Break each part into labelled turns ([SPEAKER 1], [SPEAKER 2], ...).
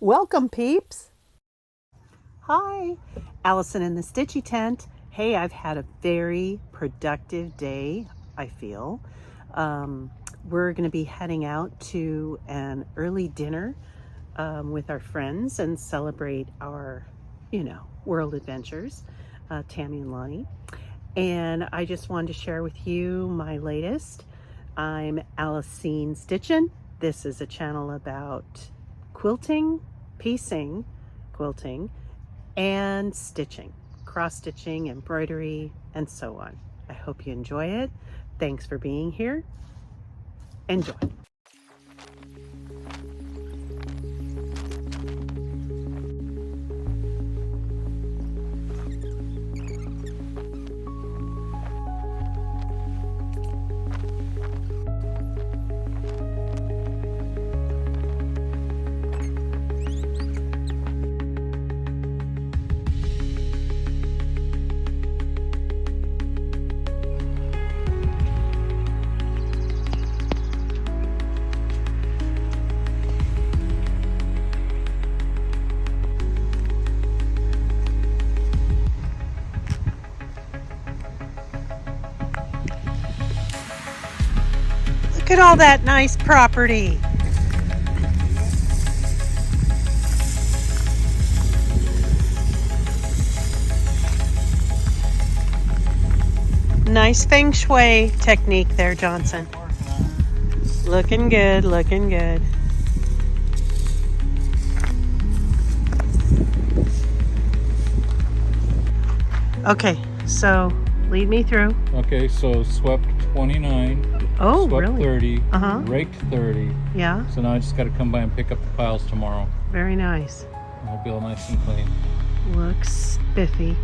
[SPEAKER 1] Welcome, peeps. Hi, Allison in the Stitchy tent. Hey, I've had a very productive day, I feel. We're going to be heading out to an early dinner with our friends and celebrate our, world adventures, Tammy and Lonnie. And I just wanted to share with you my latest. I'm Alicine Stitchin'. This is a channel about quilting, piecing, quilting, and stitching, cross-stitching, embroidery, and so on. I hope you enjoy it. Thanks for being here. Enjoy. Look at all that nice property. Nice feng shui technique there, Johnson. Looking good, looking good. Okay, so lead me through.
[SPEAKER 2] Okay, so swept 29.
[SPEAKER 1] Oh,
[SPEAKER 2] swept
[SPEAKER 1] really?
[SPEAKER 2] 30, raked 30.
[SPEAKER 1] Yeah.
[SPEAKER 2] So now I just got to come by and pick up the piles tomorrow.
[SPEAKER 1] Very nice.
[SPEAKER 2] It'll be all nice and clean.
[SPEAKER 1] Looks spiffy.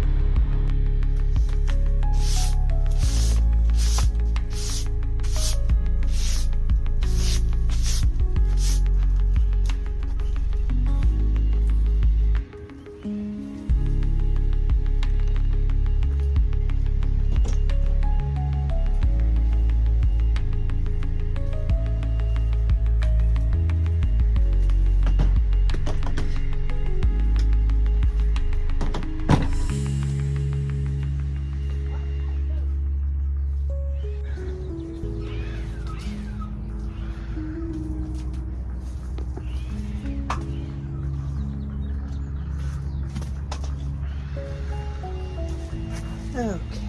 [SPEAKER 1] Okay.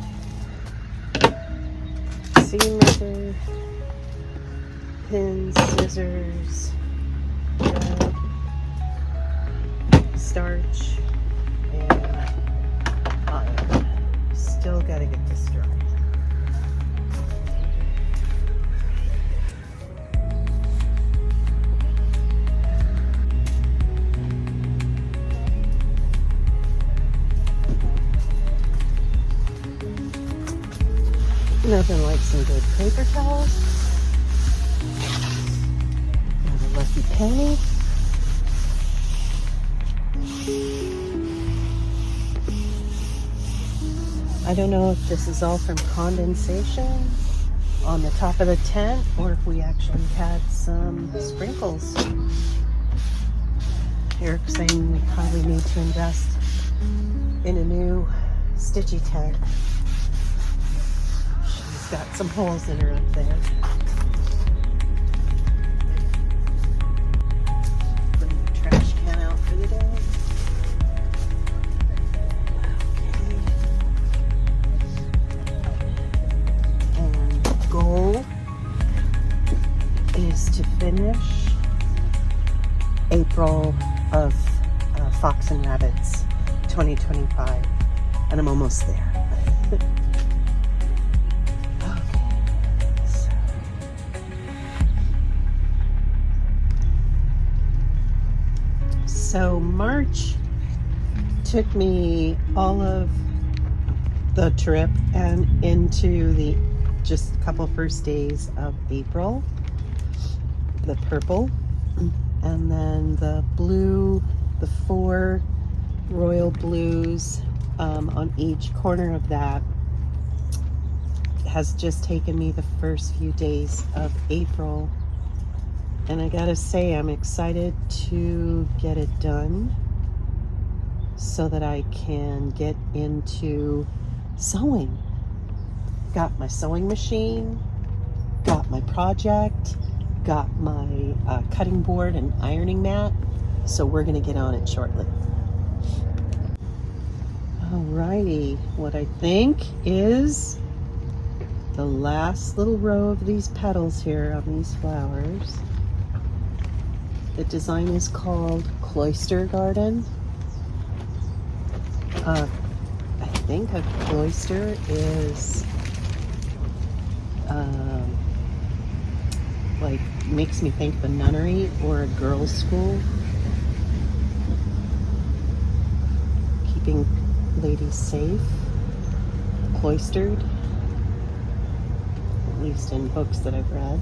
[SPEAKER 1] Seam ripper, pins, scissors, thread, starch, and iron. Still gotta get this dry. Nothing like some good paper towels. And a lucky penny. I don't know if this is all from condensation on the top of the tent or if we actually had some sprinkles. Eric's saying we probably need to invest in a new Stitchy tent. Got some holes in her up there. Bring the trash can out for the day. Okay. And the goal is to finish April of Fox and Rabbits 2025. And I'm almost there. So March took me all of the trip and into the just a couple first days of April. The purple, and then the blue, the 4 royal blues on each corner of that has just taken me the first few days of April. And I gotta say, I'm excited to get it done so that I can get into sewing. Got my sewing machine, got my project, got my cutting board and ironing mat, so we're gonna get on it shortly. Alrighty, what I think is the last little row of these petals here on these flowers. The design is called Cloister Garden. I think a cloister is like makes me think of a nunnery or a girls' school, keeping ladies safe, cloistered, at least in books that I've read.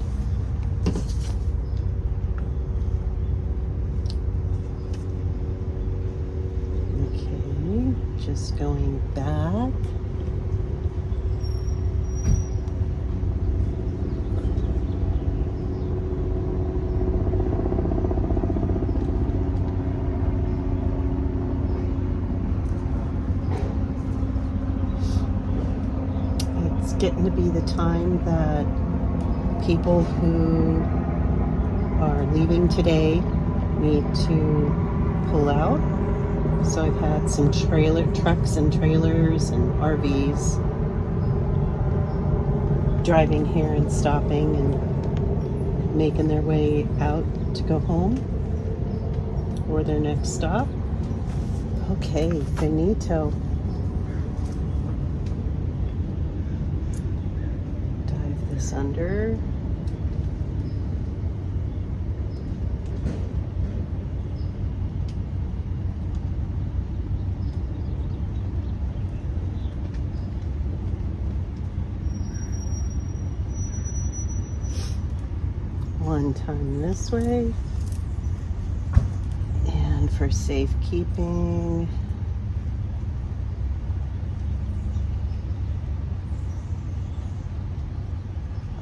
[SPEAKER 1] Okay, just going back. Getting to be the time that people who are leaving today need to pull out. So I've had some trucks and trailers and RVs driving here and stopping and making their way out to go home or their next stop. Okay, finito. Under. One time this way, and for safekeeping,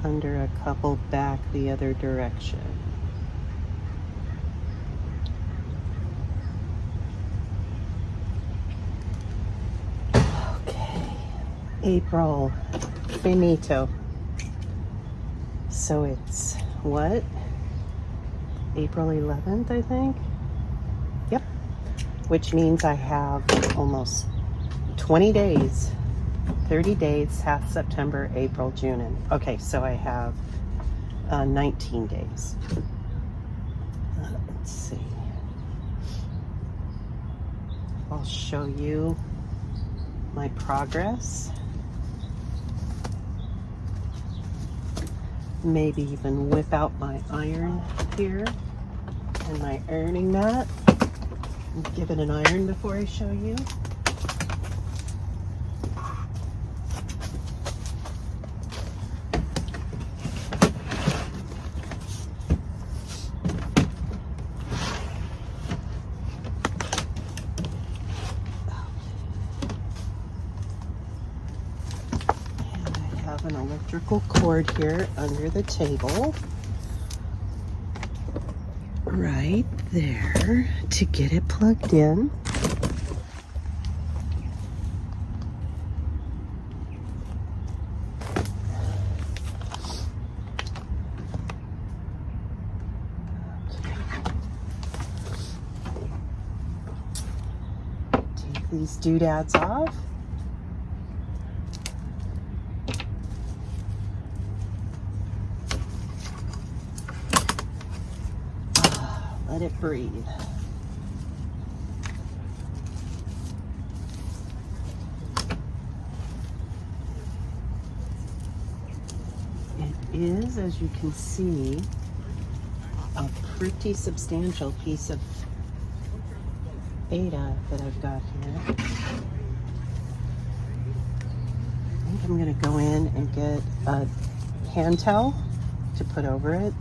[SPEAKER 1] under a couple back the other direction. Okay, April, finito. So it's what? April 11th, I think? Yep. Which means I have almost 20 days. 30 days, half September, April, June, and okay, so I have 19 days. Let's see. I'll show you my progress. Maybe even whip out my iron here and my ironing mat. Give it an iron before I show you. An electrical cord here under the table right there to get it plugged in. Take these doodads off. Let it breathe. It is, as you can see, a pretty substantial piece of Aida that I've got here. I think I'm going to go in and get a hand towel to put over it.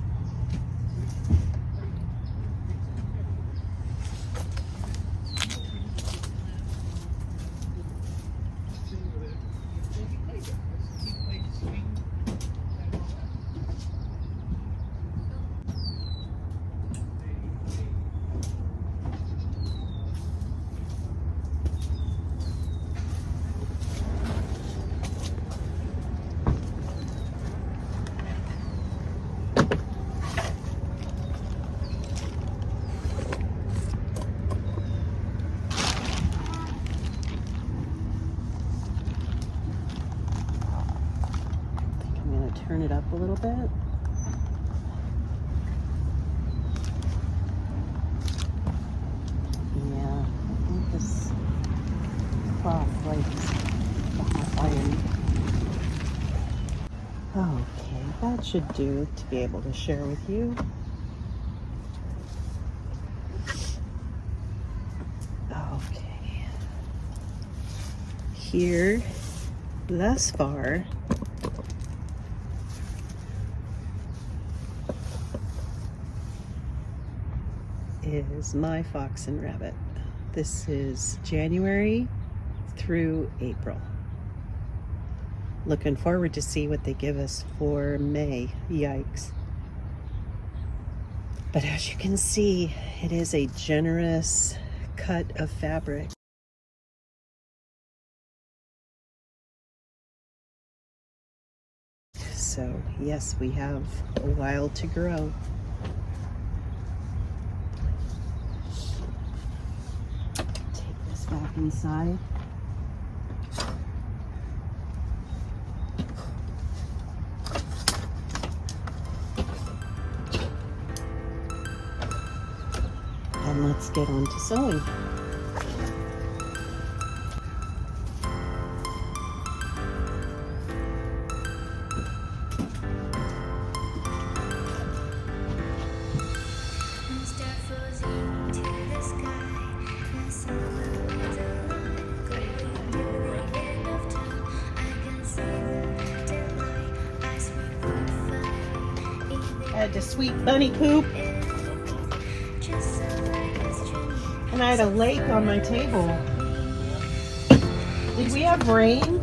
[SPEAKER 1] turn it up a little bit. Yeah, I think this cloth likes the hot iron. Okay, that should do to be able to share with you. Okay. Here, thus far, is my fox and rabbit. This is January through April. Looking forward to see what they give us for May. Yikes. But as you can see, it is a generous cut of fabric. So yes, we have a while to grow. Take this back inside. And let's get on to sewing. Had to sweep bunny poop. And I had a lake on my table. Did we have rain?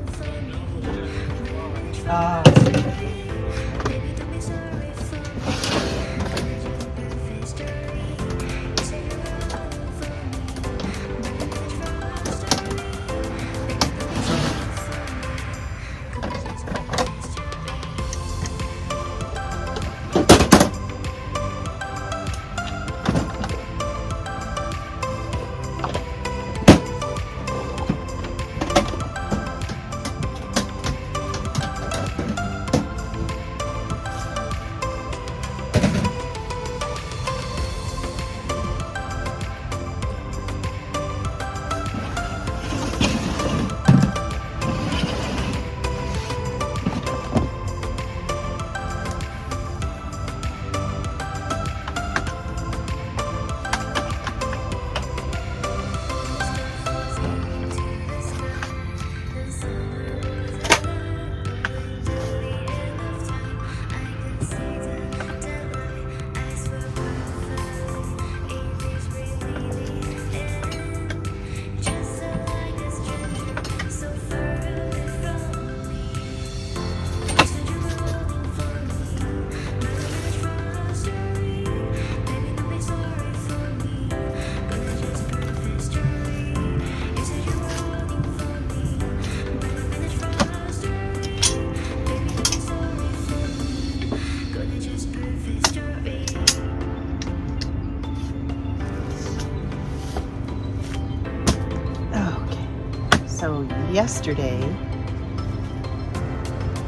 [SPEAKER 1] So yesterday,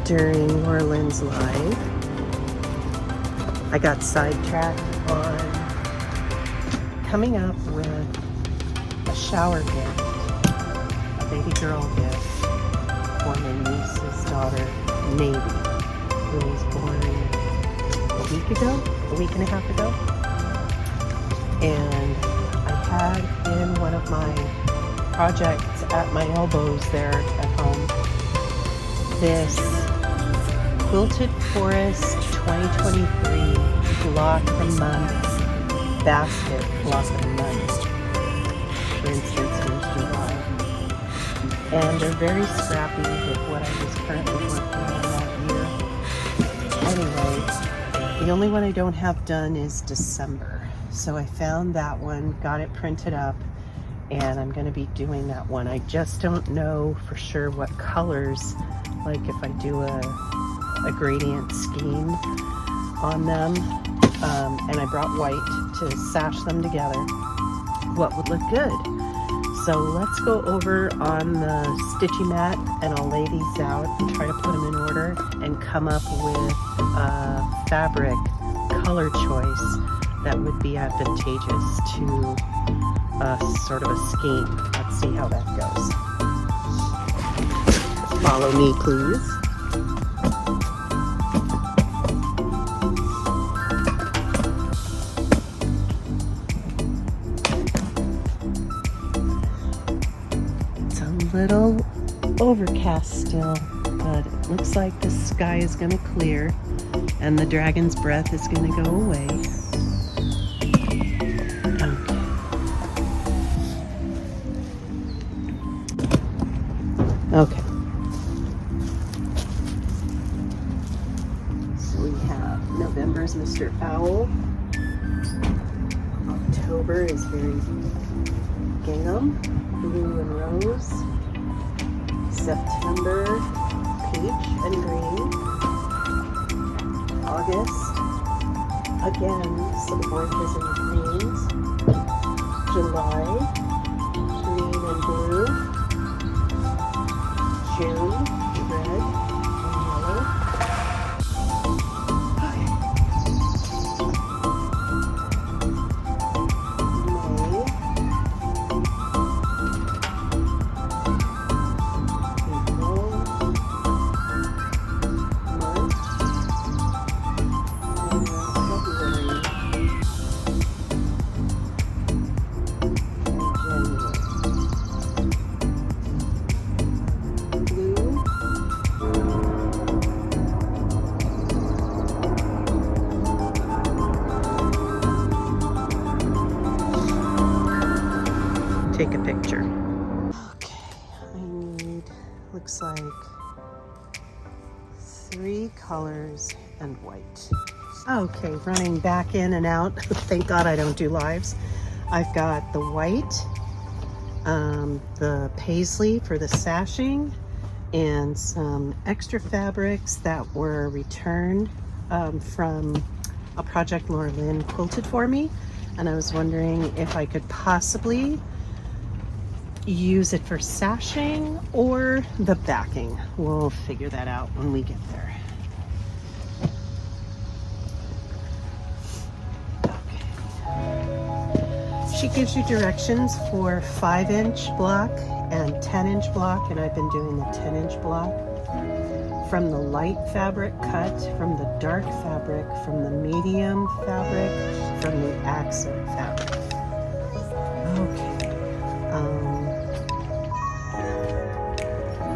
[SPEAKER 1] during Orland's Live, I got sidetracked on coming up with a shower gift, a baby girl gift for my niece's daughter, Navy, who was born a week and a half ago. And I had in one of my projects at my elbows there at home this Quilted Forest 2023 Block of the Month basket Block of the Month. For instance, here's July. And they're very scrappy with what I was currently working on that year. Anyway, the only one I don't have done is December. So I found that one, got it printed up, and I'm going to be doing that one. I just don't know for sure what colors, like if I do a gradient scheme on them, and I brought white to sash them together, what would look good. So let's go over on the Stitchy mat and I'll lay these out and try to put them in order and come up with a fabric color choice that would be advantageous to sort of a scheme. Let's see how that goes. Follow me, please. Little overcast still, but it looks like the sky is going to clear and the dragon's breath is going to go away. Okay. So we have November is Mr. Owl. October is very gingham, blue and rose. September, peach and green. August, again, some orchids and greens. July, green and blue. June, red and yellow. Take a picture. Okay, I need, looks like 3 colors and white. Okay, running back in and out. Thank God I don't do lives. I've got the white, the paisley for the sashing, and some extra fabrics that were returned from a project Laura Lynn quilted for me. And I was wondering if I could possibly use it for sashing or the backing. We'll figure that out when we get there. Okay. She gives you directions for 5-inch block and 10-inch block, and I've been doing the 10-inch block. From the light fabric cut, from the dark fabric, from the medium fabric, from the accent fabric. Okay.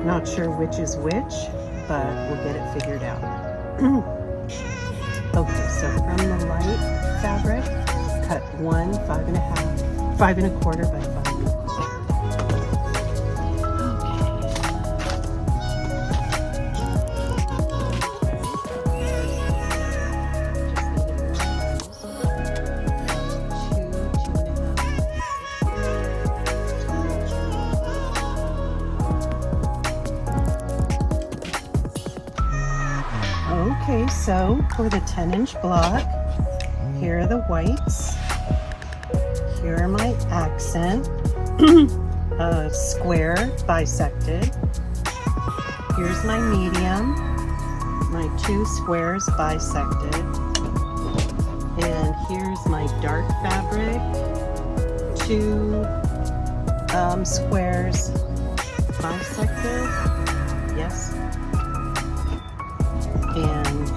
[SPEAKER 1] Not sure which is which, but we'll get it figured out. Okay, so from the light fabric, cut 1 5 1/4 by 5 1/4. Okay, so for the 10-inch block, here are the whites. Here are my accent, square bisected. Here's my medium, my 2 squares bisected. And here's my dark fabric, 2 squares bisected. Yes. And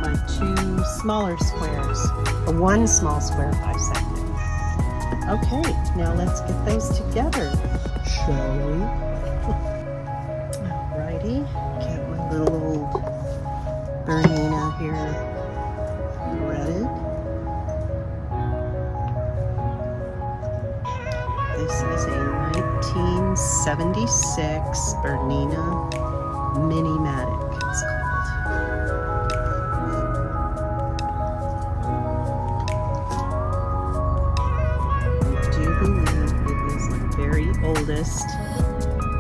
[SPEAKER 1] my 2 smaller squares, or 1 small square bisected. Okay, now let's get those together, shall we? Alrighty, get my little old Bernina here threaded. This is a 1976 Bernina Mini-Matic, it's called. Oldest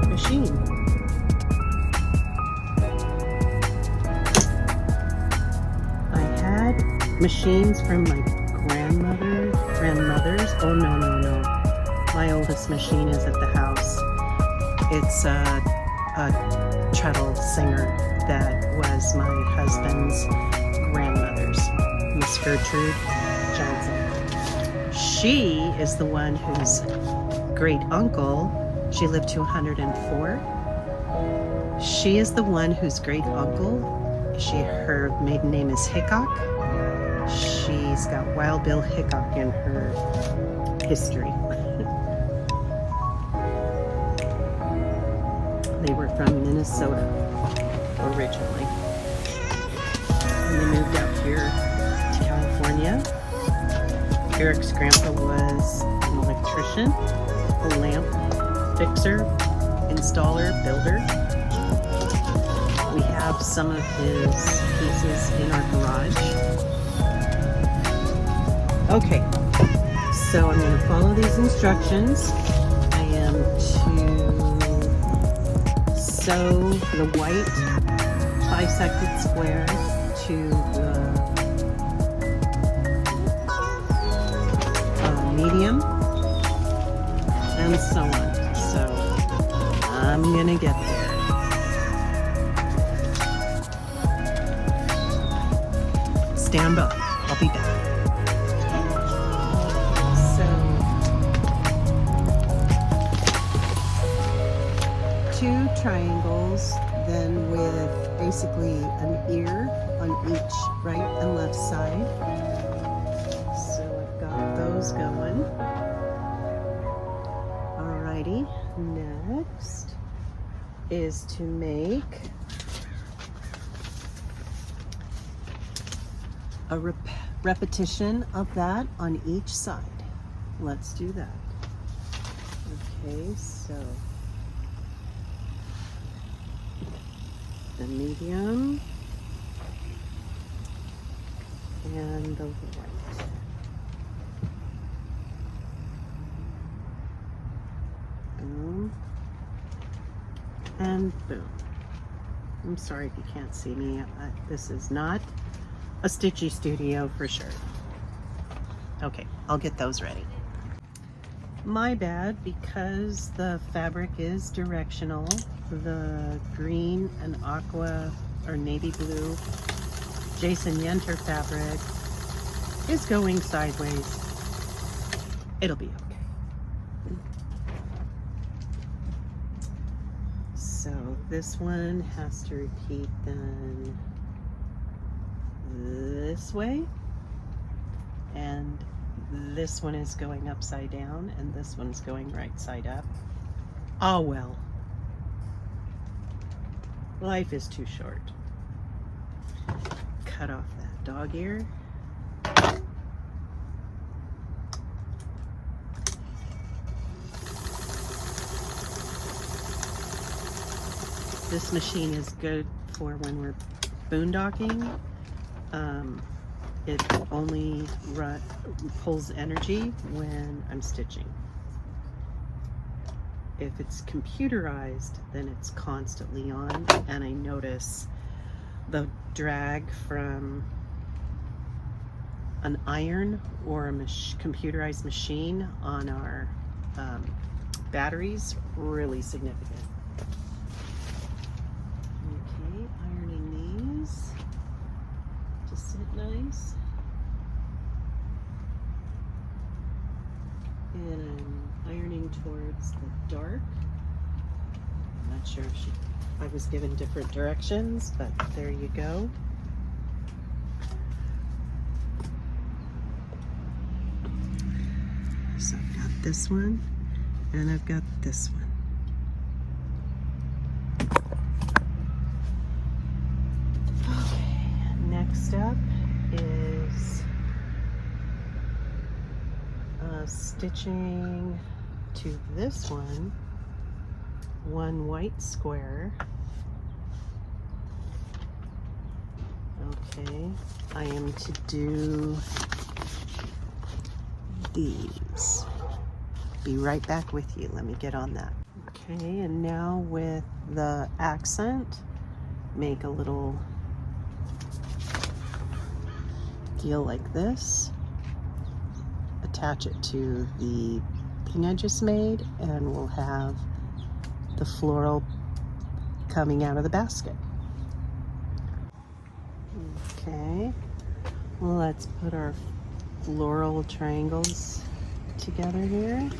[SPEAKER 1] machine. I had machines from my grandmother's. Oh no. My oldest machine is at the house. It's a treadle singer that was my husband's grandmother's, Miss Gertrude Johnson. She is the one whose great uncle, she lived to 104. She is the one whose great uncle, her maiden name is Hickok. She's got Wild Bill Hickok in her history. They were from Minnesota originally. And they moved out here to California. Eric's grandpa was an electrician, a lamp fixer, installer, builder. We have some of his pieces in our garage. Okay, so I'm going to follow these instructions. I am to sew the white bisected square to the medium and so on. So I'm going to get there. Stand by. I'll be back. So, 2 triangles, then with basically an ear on each right and left side. So I've got those going. Alrighty, next is to make a repetition of that on each side. Let's do that. Okay, so the medium and the white. Boom and boom. I'm sorry if you can't see me. This is not a Stitchy studio for sure. Okay, I'll get those ready. My bad, because the fabric is directional. The green and aqua or navy blue Jason Yenter fabric is going sideways. It'll be okay. So this one has to repeat then this way, and this one is going upside down, and this one's going right side up. Oh well. Life is too short. Cut off that dog ear. This machine is good for when we're boondocking. It only pulls energy when I'm stitching. If it's computerized, then it's constantly on, and I notice the drag from an iron or a computerized machine on our batteries really significant. Okay, ironing these to sit nice. And I'm ironing towards the dark. I'm not sure if I was given different directions, but there you go. So I've got this one, and I've got this one. Okay, next up is stitching to this one white square. Okay, I am to do these. Be right back with you. Let me get on that. Okay, and now with the accent, make a little deal like this. Attach it to the pin edges made, and we'll have the floral coming out of the basket. Okay, well, let's put our floral triangles together here.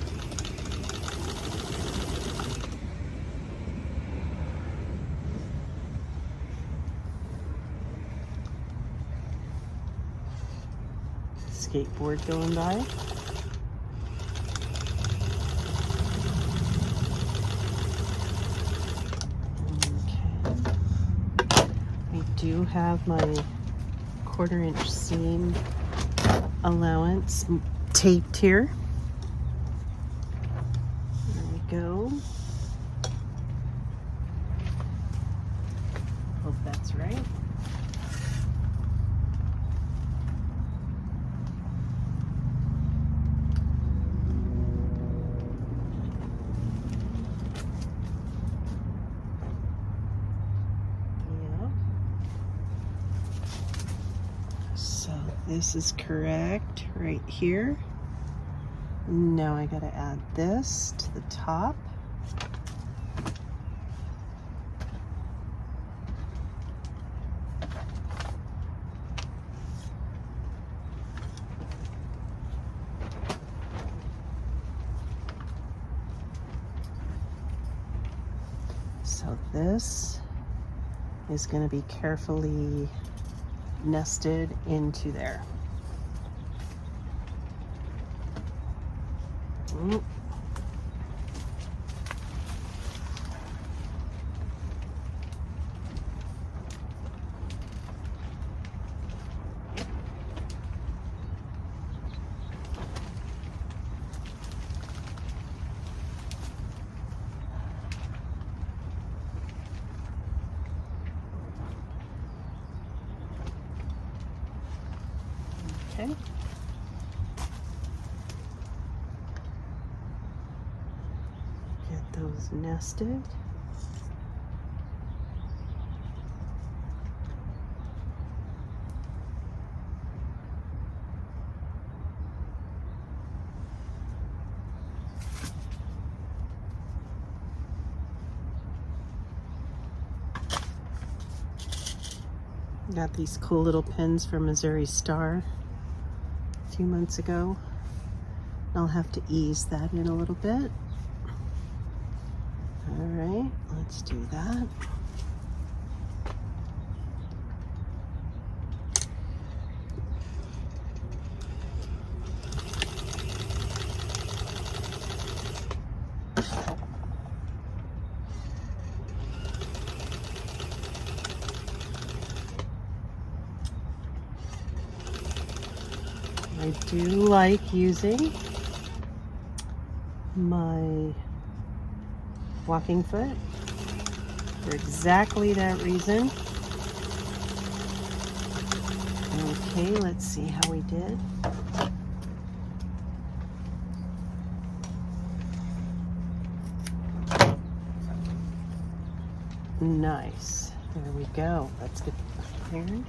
[SPEAKER 1] Skateboard going by. Okay. I do have my 1/4 inch seam allowance taped here. There we go. Hope that's right. This is correct right here. Now I gotta add this to the top. So this is gonna be carefully nested into there. Okay. Get those nested. Got these cool little pins from Missouri Star a few months ago. I'll have to ease that in a little bit. All right, let's do that. I do like using my walking foot for exactly that reason. Okay, let's see how we did. Nice. There we go. Let's get prepared.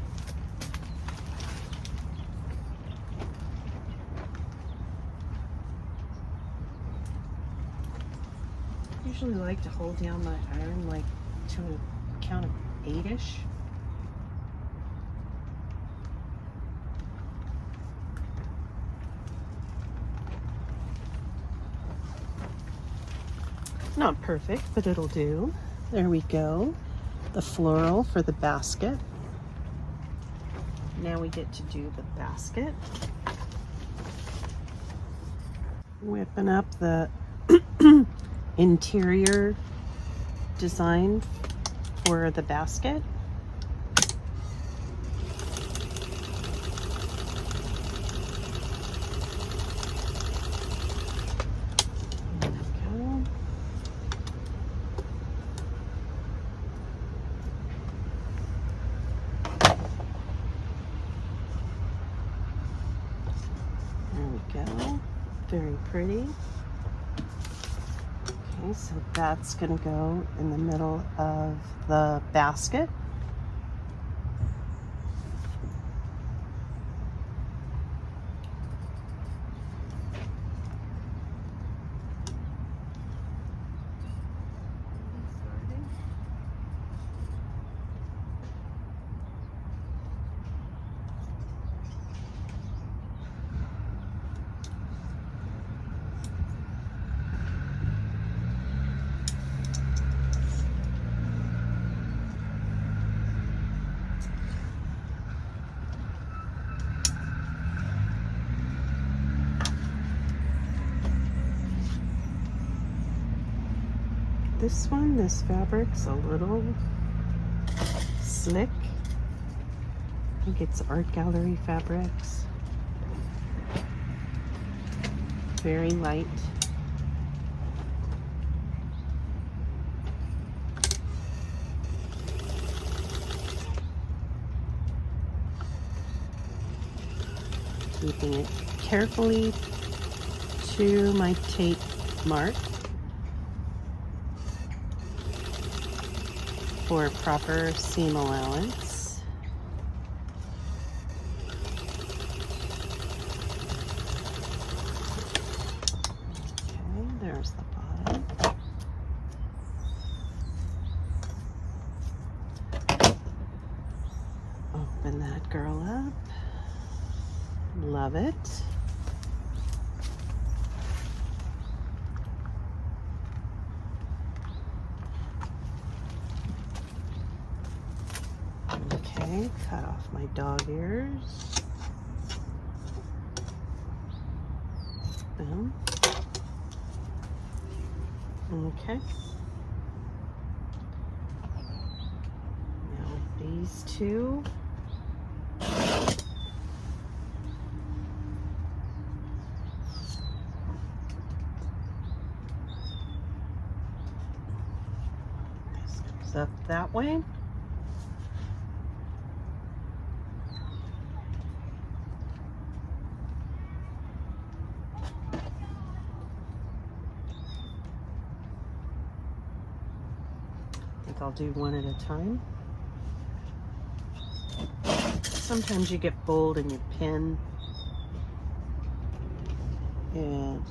[SPEAKER 1] I usually like to hold down my iron like to a count of 8-ish. Not perfect, but it'll do. There we go. The floral for the basket. Now we get to do the basket. Whipping up the interior design for the basket. There we go. Very pretty. Okay, so that's going to go in the middle of the basket. this one, this fabric's a little slick. I think it's art gallery fabrics. Very light. Keeping it carefully to my tape mark for proper seam allowance. Okay, there's the bottom. Open that girl up. Love it. Okay, cut off my dog ears. Boom. Okay. Now these two. Up that way. I think I'll do one at a time. Sometimes you get bold and you pin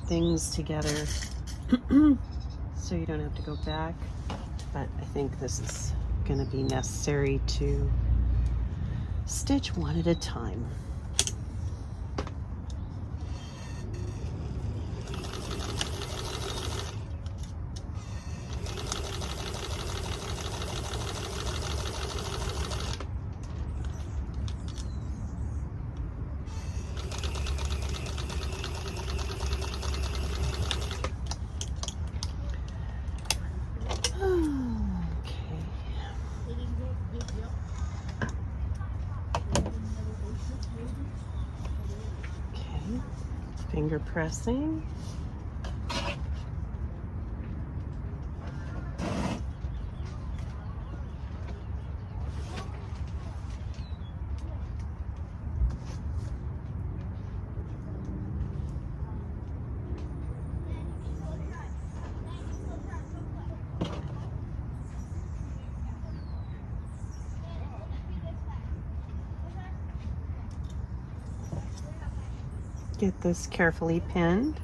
[SPEAKER 1] things together so you don't have to go back. But I think this is going to be necessary to stitch one at a time. Finger pressing. Get this carefully pinned.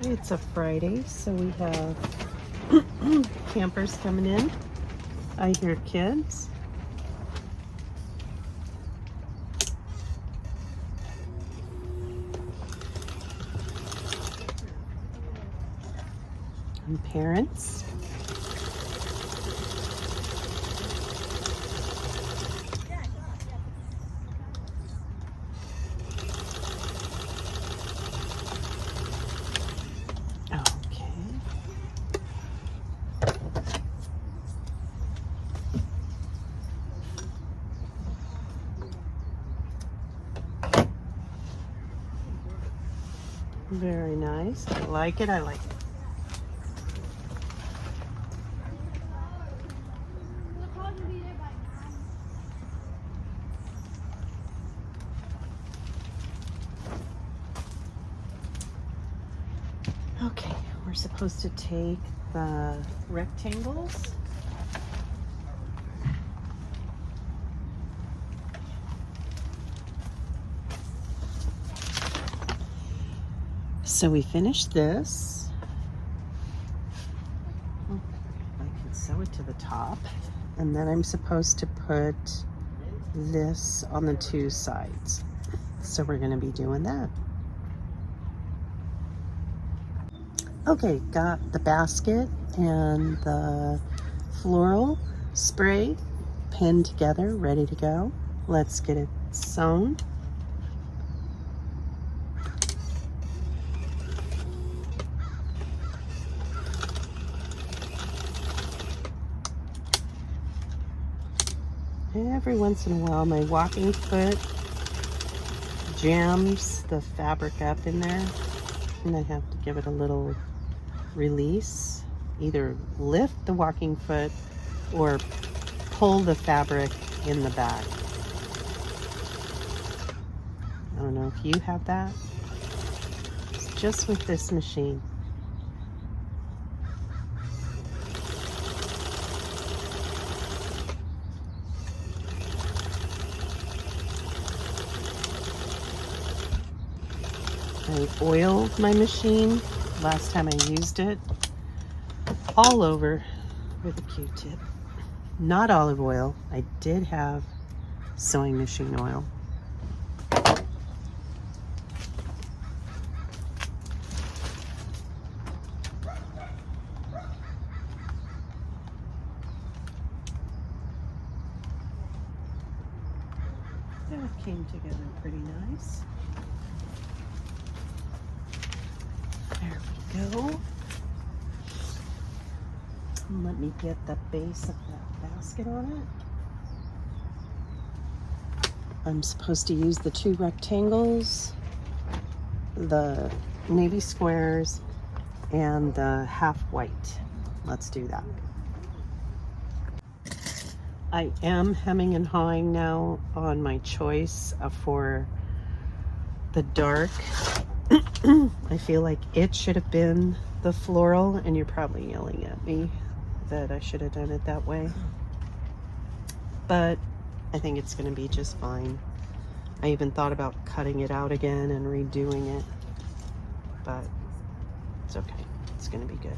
[SPEAKER 1] It's a Friday, so we have campers coming in. I hear kids. And parents. Very nice. I like it. I like it. Okay, we're supposed to take the rectangles. So we finished this. Oh, I can sew it to the top. And then I'm supposed to put this on the two sides. So we're going to be doing that. Okay, got the basket and the floral spray pinned together, ready to go. Let's get it sewn. Every once in a while, my walking foot jams the fabric up in there, and I have to give it a little release. Either lift the walking foot or pull the fabric in the back. I don't know if you have that. It's just with this machine. I oiled my machine last time I used it all over with a Q-tip. Not olive oil. I did have sewing machine oil. That came together pretty nice. There we go. And let me get the base of that basket on it. I'm supposed to use the 2 rectangles, the navy squares, and the half white. Let's do that. I am hemming and hawing now on my choice for the dark. I feel like it should have been the floral, and you're probably yelling at me that I should have done it that way. But I think it's going to be just fine. I even thought about cutting it out again and redoing it, but it's okay. It's going to be good.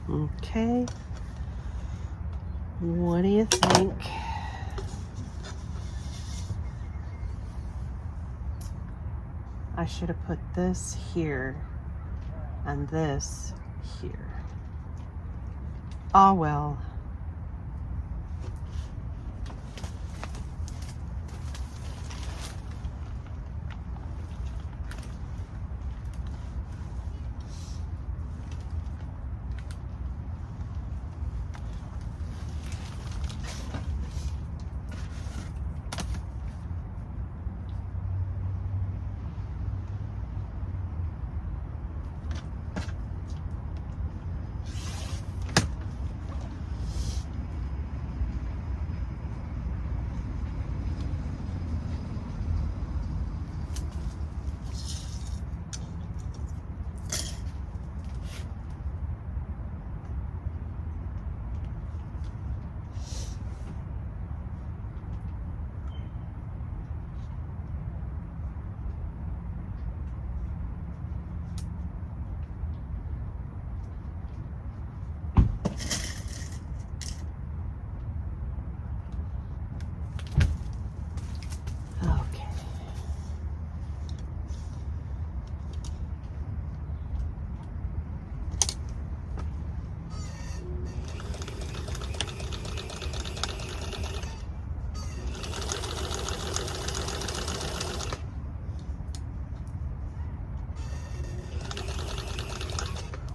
[SPEAKER 1] Okay. What do you think? I should have put this here and this here. Oh well.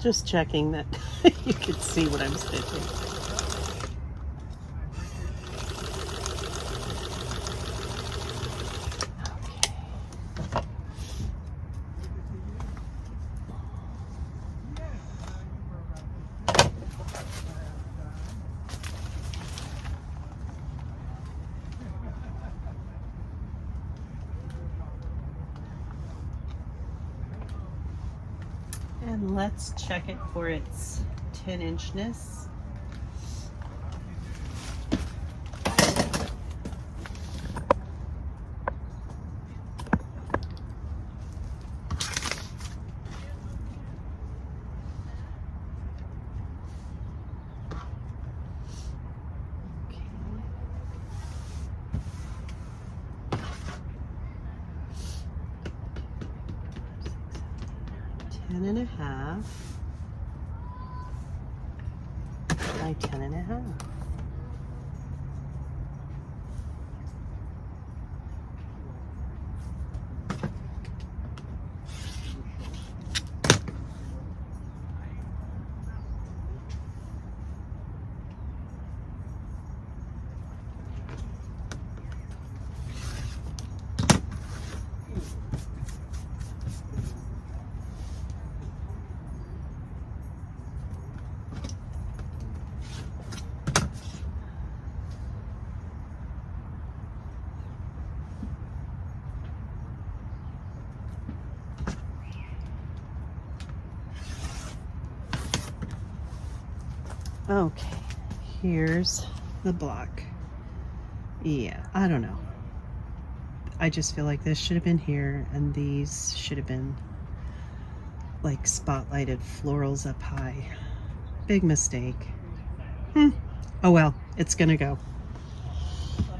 [SPEAKER 1] Just checking that you can see what I'm stitching. And let's check it for its 10-inchness. Ten and a half by 10 and a half. Okay, here's the block. Yeah, I don't know. I just feel like this should have been here, and these should have been like spotlighted florals up high. Big mistake. Oh well, it's gonna go.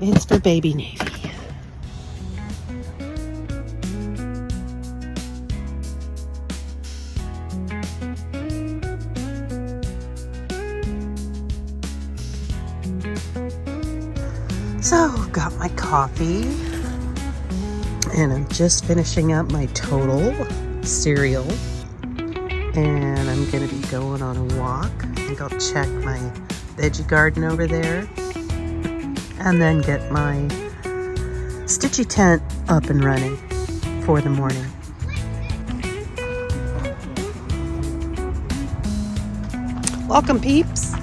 [SPEAKER 1] It's for baby Navy. So, got my coffee, and I'm just finishing up my Total cereal, and I'm gonna be going on a walk. I think I'll check my veggie garden over there, and then get my Stitchy tent up and running for the morning. Welcome, peeps.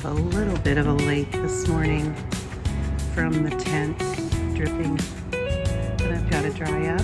[SPEAKER 1] A little bit of a lake this morning from the tent dripping, but I've got to dry up.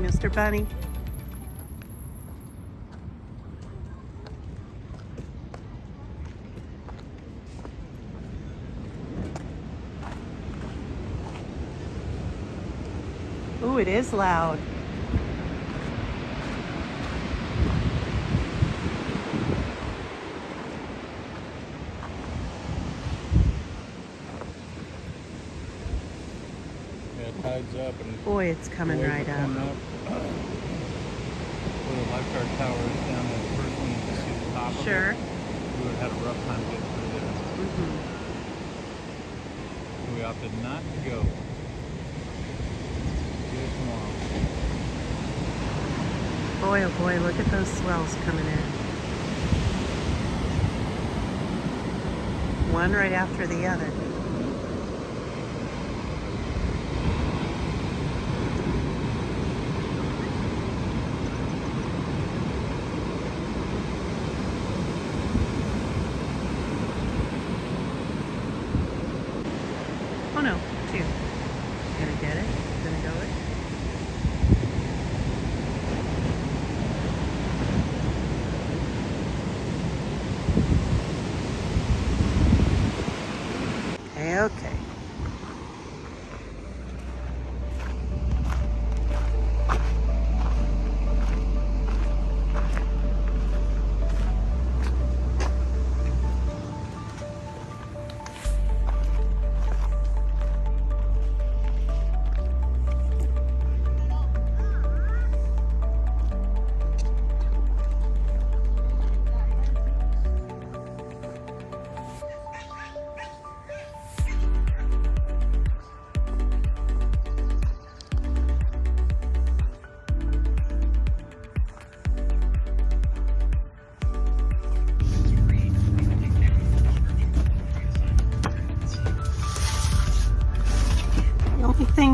[SPEAKER 1] Mr. Bunny. Ooh, it is loud.
[SPEAKER 2] Yeah, it tides up and
[SPEAKER 1] Boy, it's coming right up.
[SPEAKER 2] Where the lifeguard tower is down there, the first one you can see the top of
[SPEAKER 1] Sure.
[SPEAKER 2] it. We would have had a rough time getting through there. We opted not to go. Do it tomorrow.
[SPEAKER 1] Boy, oh boy, look at those swells coming in. One right after the other.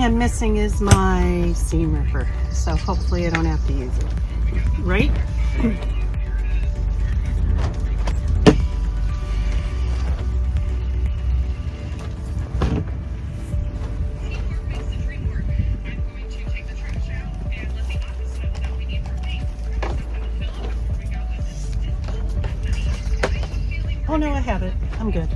[SPEAKER 1] thing I'm missing is my seam ripper, so hopefully I don't have to use it. Right? Oh no, I have it. I'm good.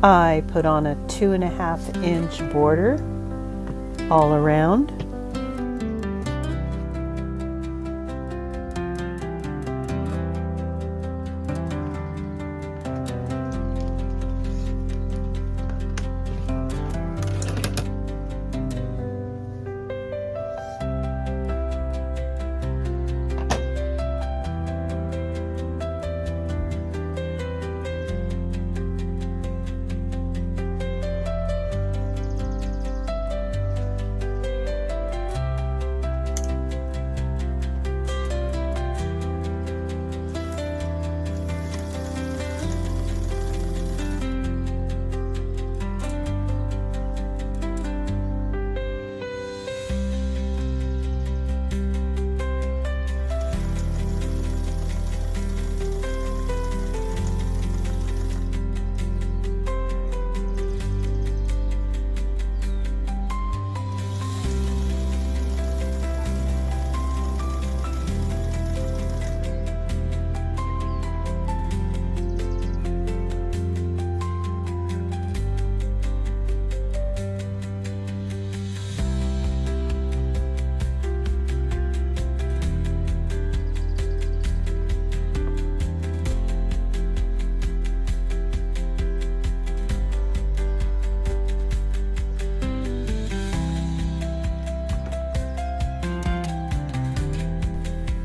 [SPEAKER 1] I put on a 2.5-inch border all around.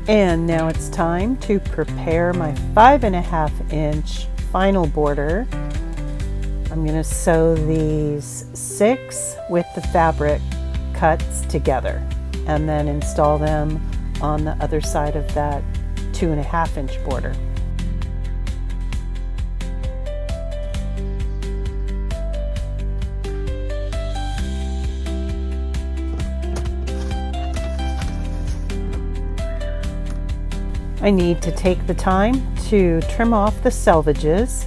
[SPEAKER 1] And now it's time to prepare my 5.5-inch final border. I'm going to sew these 6 with the fabric cuts together and then install them on the other side of that 2.5-inch border. I need to take the time to trim off the selvages.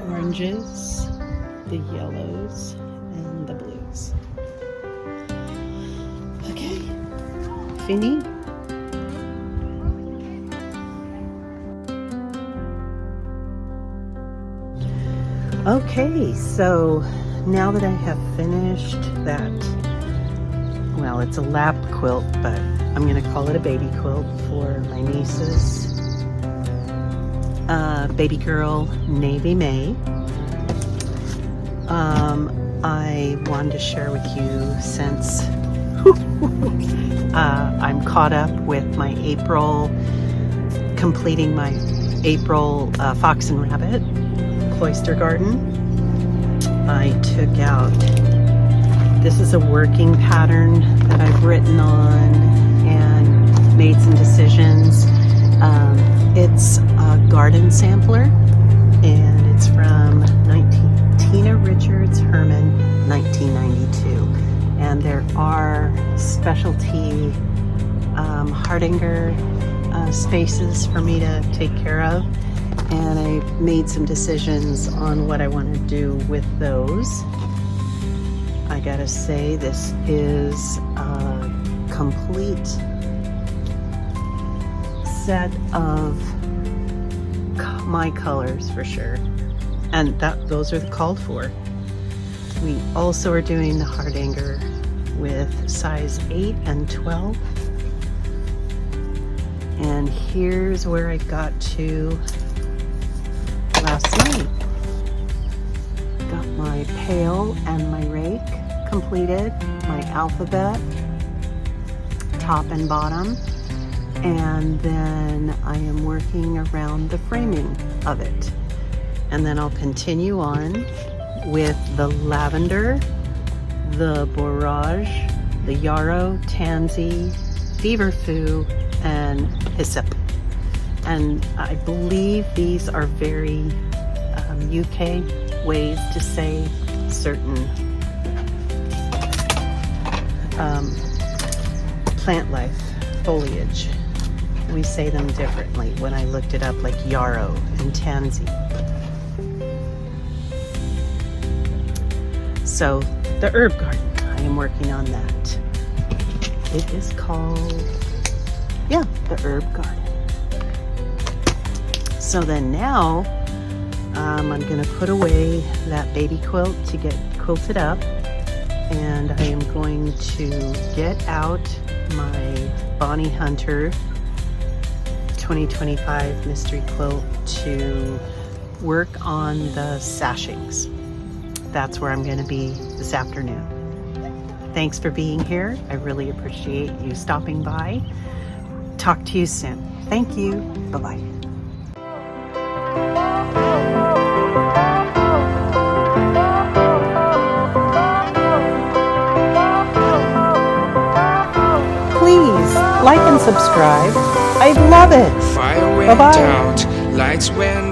[SPEAKER 1] oranges, the yellows, and the blues. Okay, fini. Okay, so now that I have finished that, well, it's a lap quilt, but I'm going to call it a baby quilt for my nieces. Baby girl Navy May. I wanted to share with you since I'm caught up with my April, completing my April Fox and Rabbit Cloister Garden. I took out, this is a working pattern that I've written on and made some decisions. It's a garden sampler, and it's from Tina Richards Herman, 1992. And there are specialty hardinger spaces for me to take care of. And I made some decisions on what I want to do with those. I gotta say, this is a complete set of my colors for sure, and those are called for. We also are doing the hardanger with size 8 and 12. And here's where I got to last night. Got my pail and my rake completed, my alphabet, top and bottom, and then I am working around the framing of it. And then I'll continue on with the lavender, the borage, the yarrow, tansy, feverfew, and hyssop. And I believe these are very UK ways to say certain plant life, foliage. We say them differently when I looked it up, like yarrow and tansy. So the herb garden, I am working on that. It is called, yeah, the herb garden. So then now I'm going to put away that baby quilt to get quilted up, and I am going to get out my Bonnie Hunter 2025 mystery quilt to work on the sashings. That's where I'm going to be this afternoon. Thanks for being here. I really appreciate you stopping by. Talk to you soon. Thank you. Bye-bye. Please like and subscribe. I love it.
[SPEAKER 3] Fire went
[SPEAKER 1] Bye-bye.
[SPEAKER 3] out, lights went